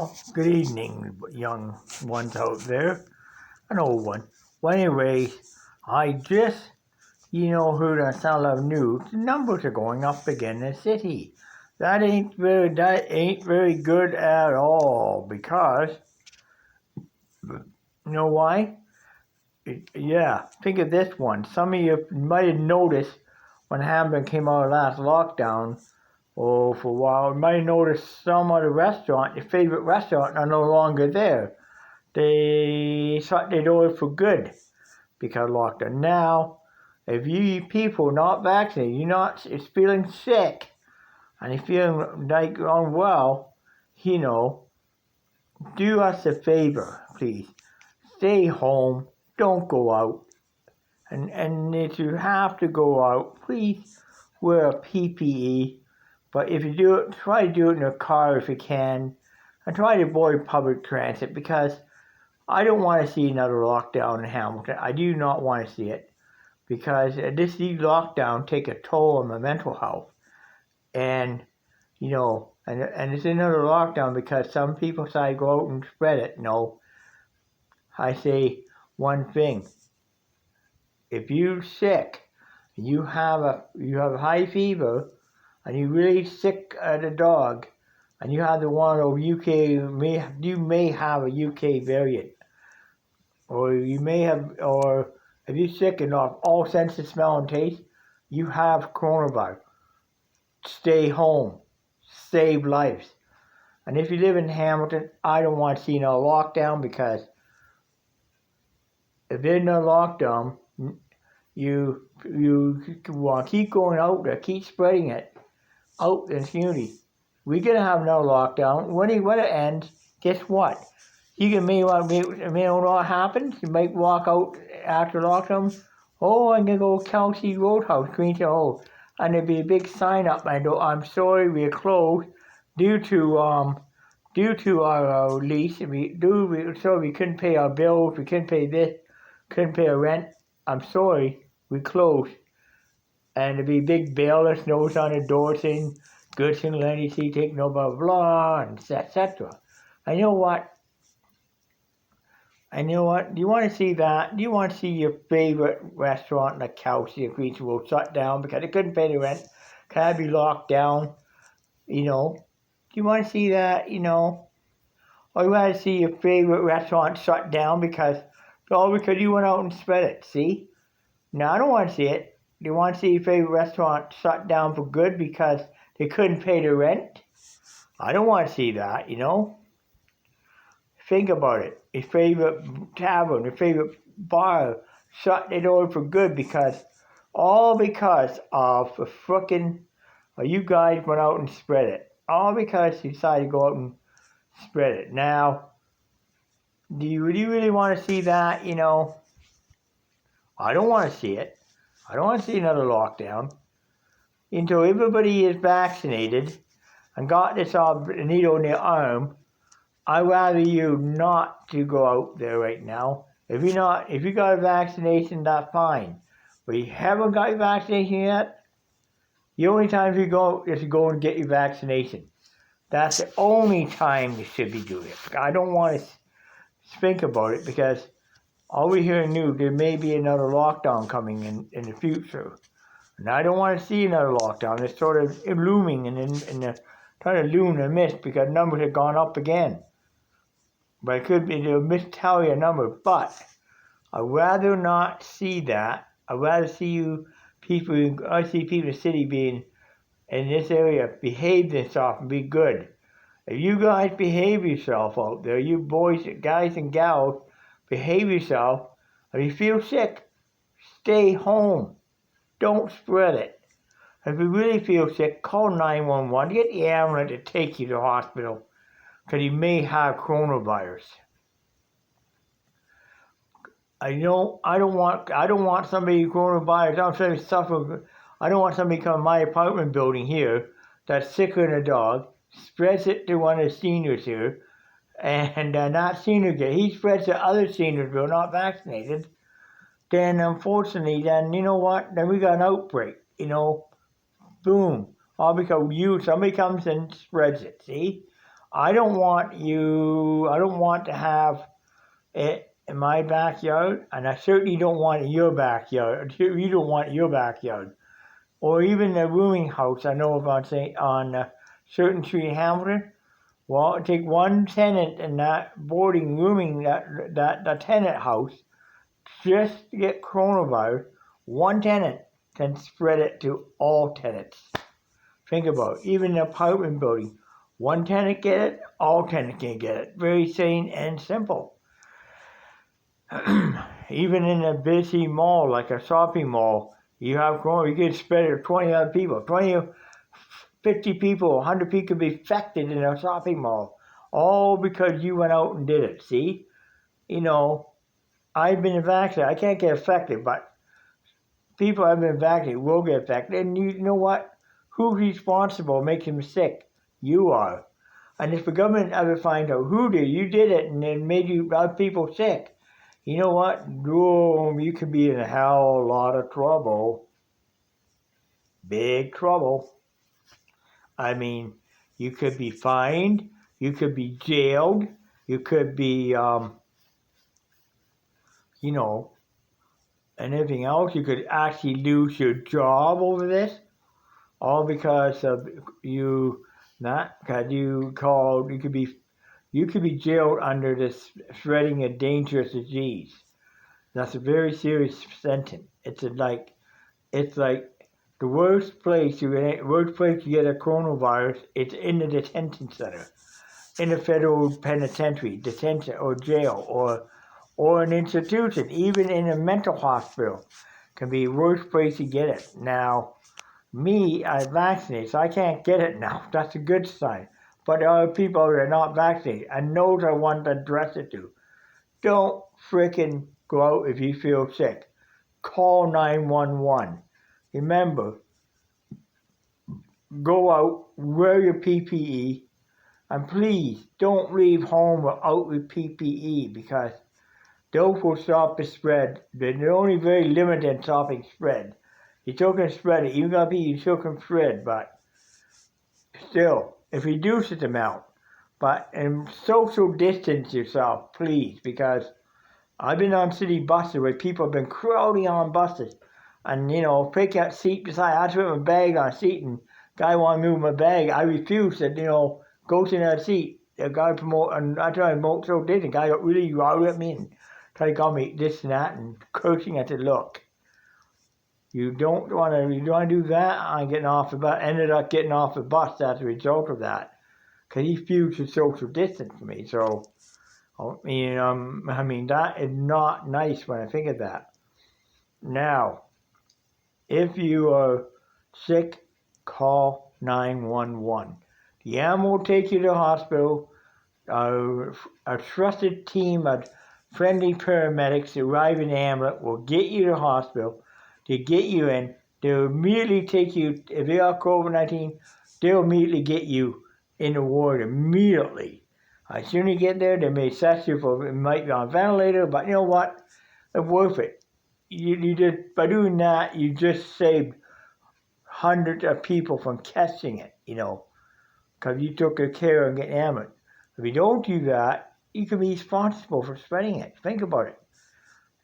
Well, good evening, young ones out there. An old one. Well, anyways, I just, heard on some of the news. The numbers are going up again in the city. That ain't very good at all because, you know why? Yeah, think of this one. Some of you might have noticed when Hamilton came out of last lockdown, for a while, you might have noticed some of the restaurant, your favorite restaurant, are no longer there. They shut their doors for good because of lockdown. Now, if you people not vaccinated, you're not is feeling sick and you're feeling like unwell, do us a favor, please. Stay home. Don't go out. And if you have to go out, please wear a PPE. But if you do it, try to do it in a car if you can. And try to avoid public transit because I don't want to see another lockdown in Hamilton. I do not want to see it because this lockdown take a toll on my mental health. And, and it's another lockdown because some people decide to go out and spread it. No, I say one thing. If you're sick, and you have a high fever, and you're really sick as a dog, and you have the one over UK, you may have a UK variant. Or if you're sick and off all senses, smell, and taste, you have coronavirus. Stay home. Save lives. And if you live in Hamilton, I don't want to see no lockdown because if there's no lockdown, you want to keep going out there, keep spreading it out in the community. We're going to have no lockdown. When it ends, guess what? You may know what happens. You might walk out after lockdown. Oh, I'm going to go to Kelsey Roadhouse, Queenstown. Oh, and there'll be a big sign up. I'm sorry, we're closed due to our lease. So we couldn't pay our bills. We couldn't pay this. Couldn't pay our rent. I'm sorry, we closed. And there'll be a big banner, notes on the door saying, goods and Lenny C. take no blah blah, and etc. I know what. Do you want to see that? Do you want to see your favorite restaurant like Kelsey or Queenstown shut down because they couldn't pay the rent? Can I be locked down? Do you want to see that? Or you want to see your favorite restaurant shut down because you went out and spread it? See? No, I don't want to see it. Do you want to see your favorite restaurant shut down for good because they couldn't pay the rent? I don't want to see that. Think about it. Your favorite tavern, your favorite bar shut their door for good because of the frickin' you guys went out and spread it. All because you decided to go out and spread it. Now, do you really want to see that? I don't want to see it. I don't want to see another lockdown until everybody is vaccinated and got this needle in their arm. I'd rather you not to go out there right now. If you got a vaccination, that's fine. But you haven't got your vaccination yet, the only time you go is to go and get your vaccination. That's the only time you should be doing it. I don't want to think about it because all we hear in the news, there may be another lockdown coming in the future. And I don't want to see another lockdown. It's sort of looming trying to loom in the mist because numbers have gone up again. But it could be they'll mistell your number. But I'd rather not see that. I'd rather see people in the city being in this area behave themselves and be good. If you guys behave yourself out there, you boys, guys and gals, behave yourself. If you feel sick, stay home. Don't spread it. If you really feel sick, call 911. Get the ambulance to take you to the hospital because you may have coronavirus. I don't want somebody coronavirus. I don't want somebody come to my apartment building here that's sicker than a dog, spreads it to one of the seniors here, and that senior he spreads to other seniors who are not vaccinated. Then unfortunately, then you know what? Then we got an outbreak. Boom. All because somebody comes and spreads it. See? I don't want to have it in my backyard, and I certainly don't want it in your backyard. You don't want it in your backyard. Or even the rooming house, I know about on certain street in Hamilton. Well, take one tenant in that rooming, that tenant house, just to get coronavirus. One tenant can spread it to all tenants. Think about it. Even an apartment building, one tenant get it, all tenants can get it. Very sane and simple. Even in a busy mall, like a shopping mall, you have corona, you can spread it to 20 other people. 20 or 50 people, 100 people can be infected in a shopping mall. All because you went out and did it. See? I've been vaccinated. I can't get affected, but people have been vaccinated will get affected. And you know what? Who's responsible making them sick? You are. And if the government ever finds out who did, you did it and it made you other people sick, you know what? You could be in a hell lot of trouble. Big trouble. I mean, you could be fined, you could be jailed, you could be, and everything else. You could actually lose your job over this, all because of you could be jailed under this spreading a dangerous disease. That's a very serious sentence. It's like the worst place you get a coronavirus. It's in the detention center, in a federal penitentiary, detention or jail, or an institution, even in a mental hospital, can be the worst place to get it. Now, I'm vaccinated, so I can't get it now. That's a good sign. But there are people that are not vaccinated, and those I want to address it to. Don't frickin' go out if you feel sick. Call 911. Remember, go out, wear your PPE, and please don't leave home without your PPE, because those will stop the spread. They're only very limited in stopping spread. You still can spread it. Even if you still can spread, but still, it reduces the amount. But social distance yourself, please, because I've been on city buses where people have been crowding on buses. And, pick that seat beside. I put my bag on a seat, and guy wanted to move my bag. I refused. Said, go to that seat. The guy and I tried to promote social distance. The guy got really riled at me and tried to call me this and that and cursing at the look. You don't want to do that. I'm getting off the bus. Ended up getting off the bus as a result of that, because he refused to social distance from me. So, that is not nice when I think of that. Now, if you are sick, call 911. The animal will take you to the hospital. A trusted team of friendly paramedics arrive in the ambulance will get you to the hospital. To get you in, they'll immediately take you, if you have COVID-19, they'll immediately get you in the ward immediately. As soon as you get there, they may assess you it might be on a ventilator, but you know what? It's worth it. You just, by doing that, you just saved hundreds of people from catching it, because you took good care of getting ambulance. If you don't do that, you can be responsible for spreading it. Think about it.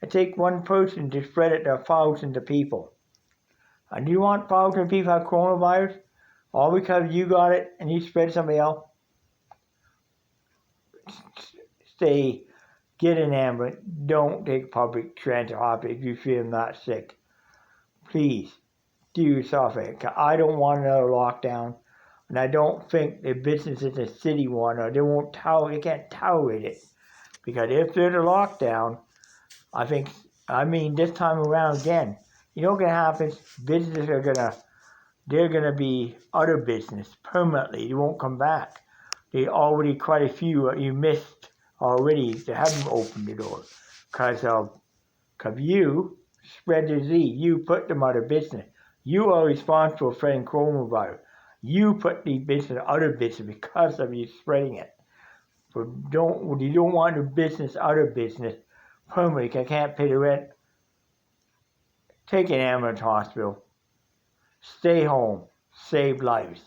It takes one person to spread it to thousands of people. And do you want thousands of people to have coronavirus? All because you got it and you spread somebody else? Get an ambulance. Don't take public transit if you feel not sick. Please, do yourself a. I don't want another lockdown. And I don't think the business in the city want, or they can't tolerate it. Because if there's a lockdown, this time around again, what's going to happen? Businesses they're going to be out of business permanently. They won't come back. They already, quite a few you missed already. They haven't opened the door. Because you spread the disease. You put them out of business. You are responsible for spreading coronavirus. You put the business out of business because of you spreading it. So you don't want the business out of business permanently. I can't pay the rent. Take an ambulance to hospital. Stay home. Save lives.